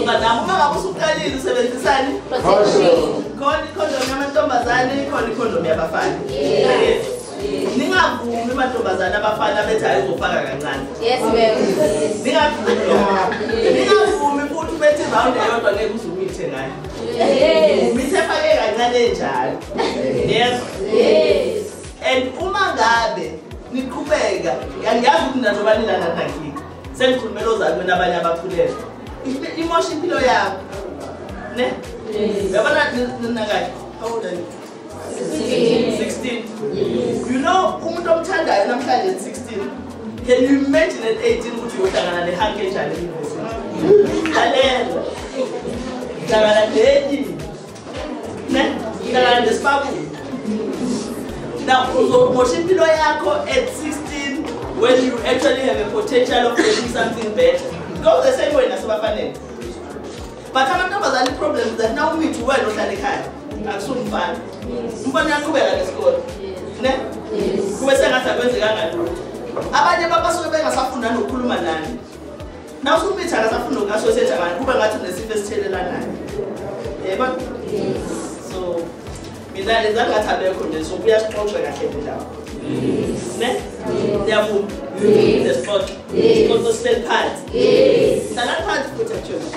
Madam, uma usuqalile usebenzisani? Khona ikhondom yamantombazane, khona ikhondom yabafana. Ningavumi amantombazane abafana bethi ayizofaka kancane. Yes, ma'am. Ningavumi futhi bethi round eyodwa ngeke uzumithe ngayo. Umithe fake kancane njalo. Yes. And uma ngabe niqhubeka, ngiyazi ukuthi nanobani lana nakiki. Sengikhulumela ozalweni abanye abakhulelwe. Imosha impilo yakho. Ne? Yabona ningakathi? How old are you? 16. You know, umuntu omthandayo namhlanje 16. Can you imagine at 18 ukuthi uyohlangana nehanke njalo euniversity? Lalela. Hlangana nenye. Ne? Hlangana nesibabu. Now, uzomosha impilo yakho at 16 when you actually have a potential of doing something better. Go the same way nasebafanele. But amantombazane problem is that now we meet well ohlala ekhaya. Akusumfana. Umfana uyaqhubeka nesikole. Ne? Kube sengathi akwenzekanga lutho. Abanye babasuke bengasafunda nokukhuluma nani. Naw usumitha akasafunda ukusho sethi abantu kube ngathi nesifo esithelelanayo. Yebo? So mina lezangathi abekho nje so kuyasixoxa kahle ndawo. Ne? Yavuma. Lesixoxa. Kodwa spell part. Yes. Dala part futhi actually.